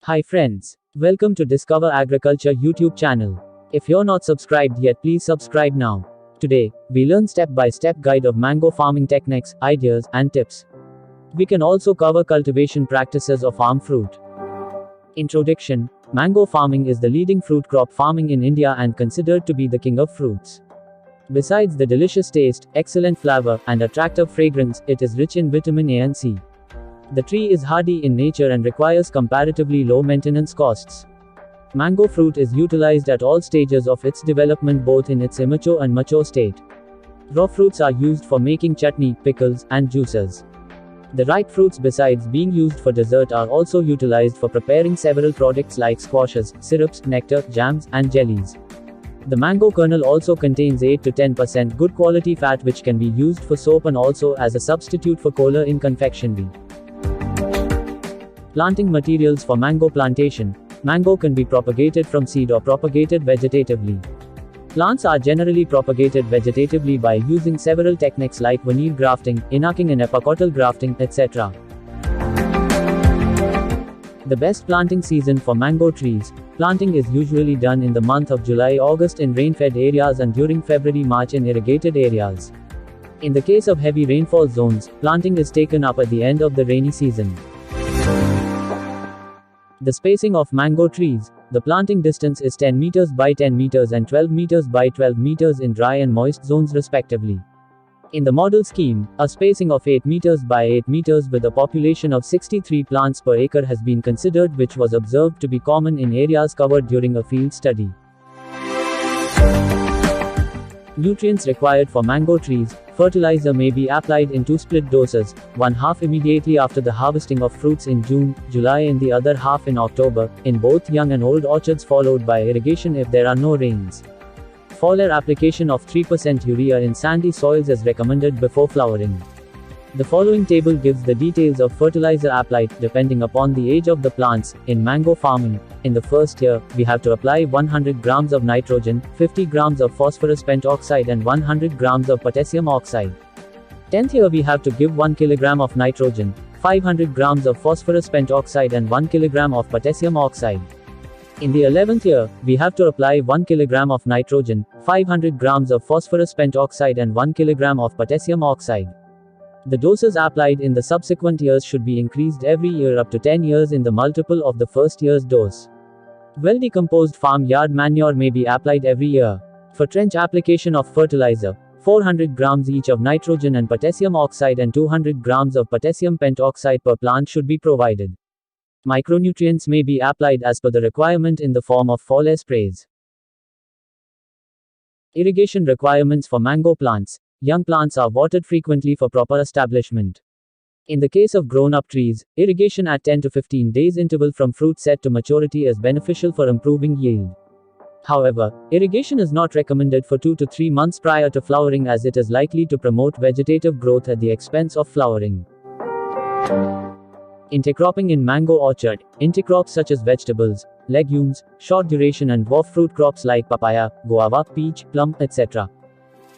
Hi friends, welcome to Discover Agriculture YouTube channel. If you're not subscribed yet, please subscribe now. Today, we learn step-by-step guide of mango farming techniques, ideas, and tips. We can also cover cultivation practices of farm fruit. Introduction. Mango farming is the leading fruit crop farming in India and considered to be the king of fruits. Besides the delicious taste, excellent flavor, and attractive fragrance, it is rich in vitamin A and C. The tree is hardy in nature and requires comparatively low maintenance costs. Mango fruit is utilized at all stages of its development, both in its immature and mature state. Raw fruits are used for making chutney, pickles, and juices. The ripe fruits, besides being used for dessert, are also utilized for preparing several products like squashes, syrups, nectar, jams, and jellies. The mango kernel also contains 8 to 10% good quality fat, which can be used for soap and also as a substitute for cola in confectionery. Planting materials for mango plantation. Mango can be propagated from seed or propagated vegetatively. Plants are generally propagated vegetatively by using several techniques like veneer grafting, inarcing and epicotyle grafting, etc. The best planting season for mango trees. Planting is usually done in the month of July-August in rain-fed areas and during February-March in irrigated areas. In the case of heavy rainfall zones, planting is taken up at the end of the rainy season. The spacing of mango trees. The planting distance is 10 meters by 10 meters and 12 meters by 12 meters in dry and moist zones respectively. In the model scheme, a spacing of 8 meters by 8 meters with a population of 63 plants per acre has been considered, which was observed to be common in areas covered during a field study. Nutrients required for mango trees. Fertilizer may be applied in two split doses, one half immediately after the harvesting of fruits in June, July and the other half in October, in both young and old orchards, followed by irrigation if there are no rains. Foliar application of 3% urea in sandy soils is recommended before flowering. The following table gives the details of fertilizer applied, depending upon the age of the plants. In mango farming, in the first year, we have to apply 100 grams of nitrogen, 50 grams of phosphorus pentoxide and 100 grams of potassium oxide. 10th year we have to give 1 kilogram of nitrogen, 500 grams of phosphorus pentoxide and 1 kilogram of potassium oxide. In the 11th year, we have to apply 1 kilogram of nitrogen, 500 grams of phosphorus pentoxide and 1 kilogram of potassium oxide. The doses applied in the subsequent years should be increased every year up to 10 years in the multiple of the first year's dose. Well-decomposed farm-yard manure may be applied every year. For trench application of fertilizer, 400 grams each of nitrogen and potassium oxide and 200 grams of potassium pentoxide per plant should be provided. Micronutrients may be applied as per the requirement in the form of foliar sprays. Irrigation requirements for mango plants. Young plants are watered frequently for proper establishment. In the case of grown-up trees, irrigation at 10 to 15 days interval from fruit set to maturity is beneficial for improving yield. However, irrigation is not recommended for 2 to 3 months prior to flowering, as it is likely to promote vegetative growth at the expense of flowering. Intercropping in mango orchard. Intercrops such as vegetables, legumes, short duration and dwarf fruit crops like papaya, guava, peach, plum, etc.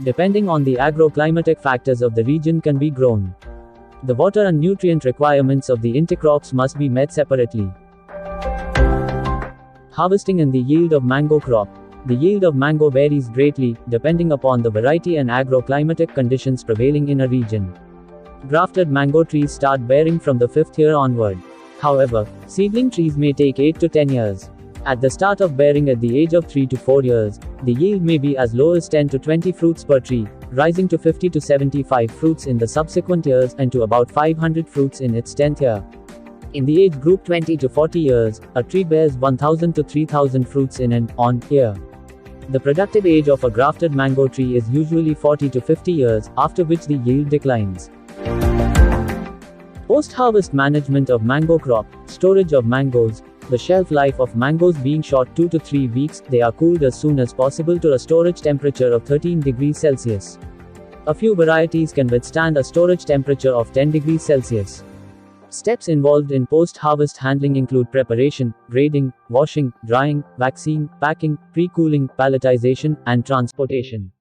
depending on the agroclimatic factors of the region can be grown. The water and nutrient requirements of the intercrops must be met separately. Harvesting and the yield of mango crop. The yield of mango varies greatly, depending upon the variety and agroclimatic conditions prevailing in a region. Grafted mango trees start bearing from the 5th year onward. However, seedling trees may take 8 to 10 years. At the start of bearing at the age of 3 to 4 years, the yield may be as low as 10 to 20 fruits per tree, rising to 50 to 75 fruits in the subsequent years and to about 500 fruits in its 10th year. In the age group 20 to 40 years, a tree bears 1000 to 3000 fruits in an year. The productive age of a grafted mango tree is usually 40 to 50 years, after which the yield declines. Post-harvest management of mango crop. Storage of mangoes. The shelf life of mangoes being short 2 to 3 weeks, they are cooled as soon as possible to a storage temperature of 13 degrees Celsius. A few varieties can withstand a storage temperature of 10 degrees Celsius. Steps involved in post-harvest handling include preparation, grading, washing, drying, waxing, packing, pre-cooling, palletization, and transportation.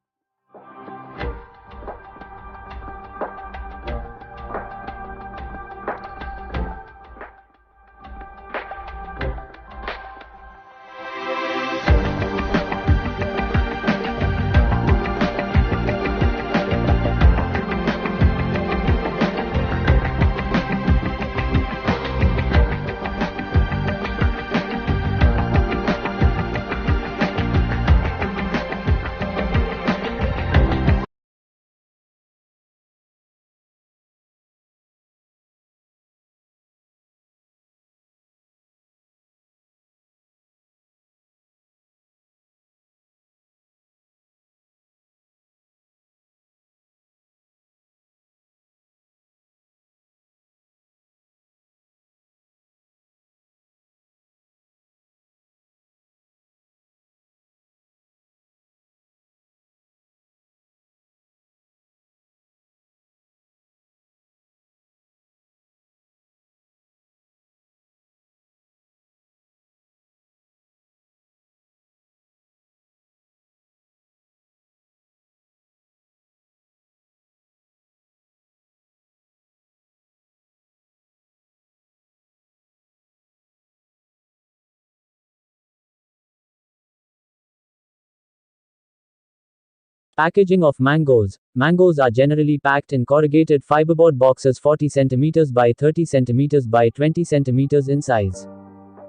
Packaging of mangoes. Mangoes are generally packed in corrugated fiberboard boxes 40 cm by 30 cm by 20 cm in size.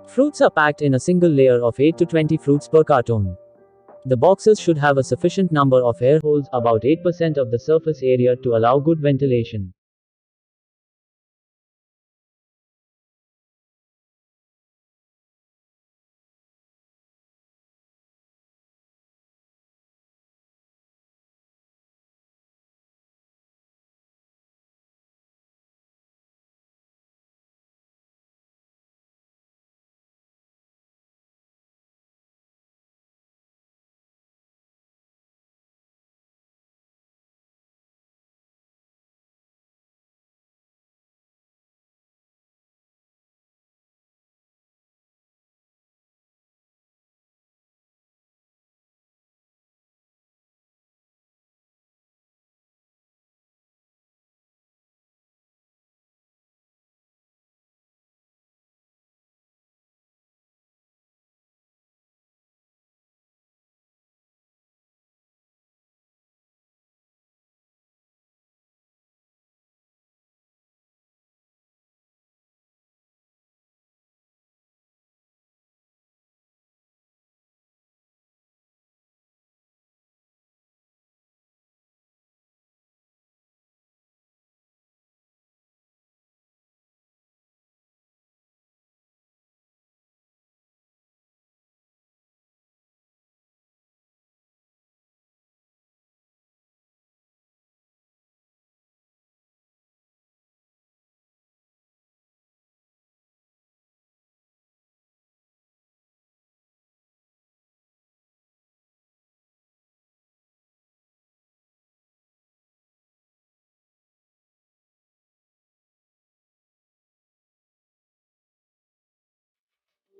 Fruits are packed in a single layer of 8 to 20 fruits per carton. The boxes should have a sufficient number of air holes, about 8% of the surface area, to allow good ventilation.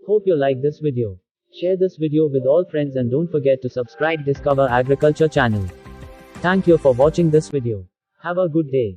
Hope you like this video. Share this video with all friends and don't forget to subscribe Discover Agriculture channel. Thank you for watching this video. Have a good day.